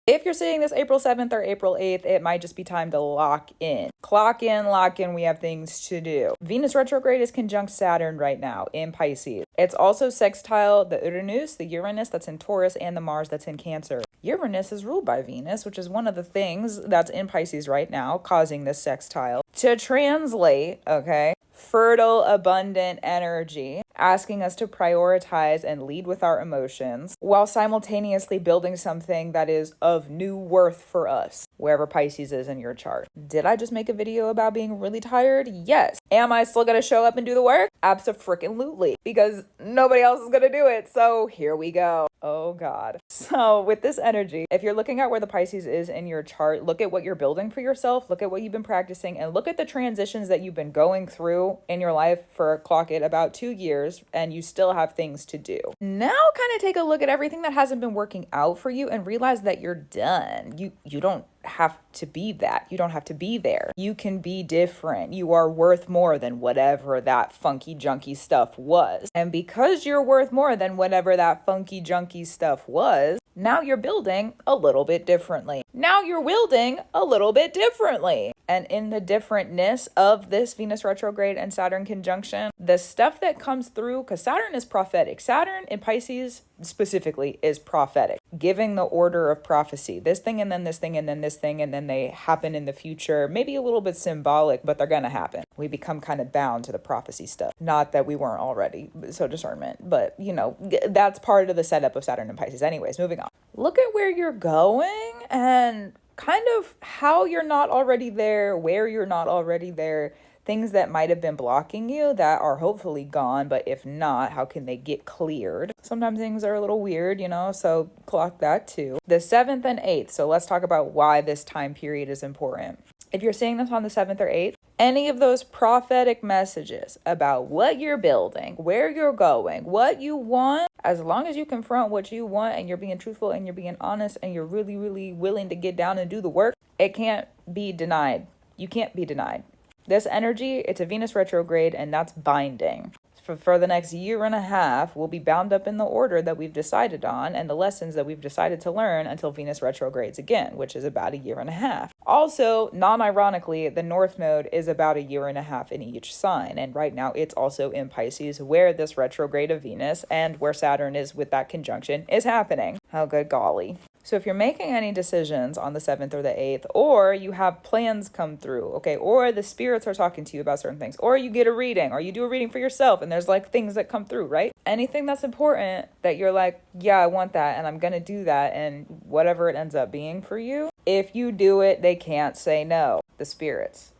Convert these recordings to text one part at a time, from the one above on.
If you're seeing this April 7th or April 8th, it might just be time to lock in. Clock in, lock in, we have things to do. Venus retrograde is conjunct Saturn right now in Pisces. It's also sextile the Uranus, the Uranus that's in Taurus, and the Mars that's in Cancer. Uranus is ruled by Venus, which is one of the things that's in Pisces right now, causing this sextile. To translate, okay, fertile, abundant energy, asking us to prioritize and lead with our emotions while simultaneously building something that is of new worth for us, wherever Pisces is in your chart. Did I just make a video about being really tired? Yes. Am I still going to show up and do the work? Abso-freaking-lutely, because nobody else is going to do it. So here we go. Oh God. So with this energy, if you're looking at where the Pisces is in your chart, look at what you're building for yourself, look at what you've been practicing, and look at the transitions that you've been going through in your life for, clock it, about 2 years, and you still have things to do. Now kind of take a look at everything that hasn't been working out for you and realize that you're done. You don't have to be that. You don't have to be there. You can be different. You are worth more than whatever that funky junky stuff was. And because you're worth more than whatever that funky junky stuff was, now you're building a little bit differently. Now you're wielding a little bit differently. And in the differentness of this Venus retrograde and Saturn conjunction, the stuff that comes through, because Saturn is prophetic. Saturn in Pisces specifically is prophetic, giving the order of prophecy. This thing and then this thing and then this thing, and then they happen in the future. Maybe a little bit symbolic, but they're going to happen. We become kind of bound to the prophecy stuff. Not that we weren't already, so discernment. But, you know, that's part of the setup of Saturn and Pisces. Anyways, moving on. Look at where you're going and kind of how you're not already there, where you're not already there, things that might have been blocking you that are hopefully gone, but if not, how can they get cleared? Sometimes things are a little weird, you know, so clock that too. The 7th and 8th, so let's talk about why this time period is important. If you're seeing this on the 7th or 8th, any of those prophetic messages about what you're building, where you're going, what you want, as long as you confront what you want and you're being truthful and you're being honest and you're really, really willing to get down and do the work, it can't be denied. You can't be denied. This energy, it's a Venus retrograde, and that's binding. For the next year and a half, we'll be bound up in the order that we've decided on and the lessons that we've decided to learn until Venus retrogrades again, which is about a year and a half. Also, non-ironically, the North Node is about a year and a half in each sign. And right now it's also in Pisces, where this retrograde of Venus and where Saturn is with that conjunction is happening. Oh, good golly. So if you're making any decisions on the 7th or the 8th, or you have plans come through, okay, or the spirits are talking to you about certain things, or you get a reading, or you do a reading for yourself and there's like things that come through, right? Anything that's important that you're like, yeah, I want that and I'm going to do that, and whatever it ends up being for you, if you do it, they can't say no. The spirits.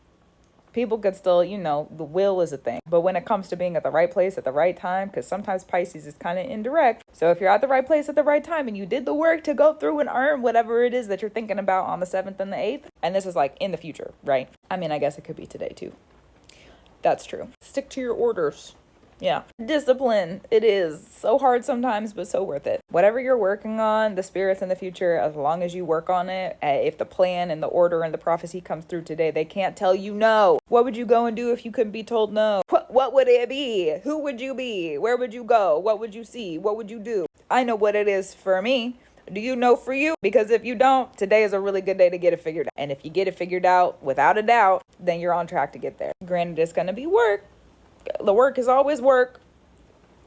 People could still, you know, the will is a thing. But when it comes to being at the right place at the right time, because sometimes Pisces is kind of indirect. So if you're at the right place at the right time and you did the work to go through and earn whatever it is that you're thinking about on the 7th and the 8th, and this is like in the future, right? I mean, I guess it could be today too. That's true. Stick to your orders. Yeah. Discipline. It is so hard sometimes, but so worth it. Whatever you're working on, the spirits in the future, as long as you work on it, if the plan and the order and the prophecy comes through today, they can't tell you no. What would you go and do if you couldn't be told no? What would it be? Who would you be? Where would you go? What would you see? What would you do? I know what it is for me. Do you know for you? Because if you don't, today is a really good day to get it figured out. And if you get it figured out without a doubt, then you're on track to get there. Granted, it's going to be work. The work is always work,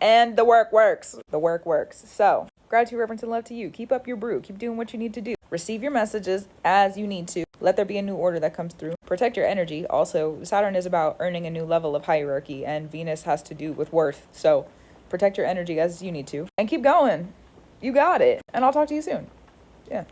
and the work works. The work works. So, gratitude, reverence, and love to you. Keep up your brew. Keep doing what you need to do. Receive your messages as you need to. Let there be a new order that comes through. Protect your energy. Also, Saturn is about earning a new level of hierarchy, and Venus has to do with worth. So, protect your energy as you need to. And keep going. You got it. And I'll talk to you soon. Yeah.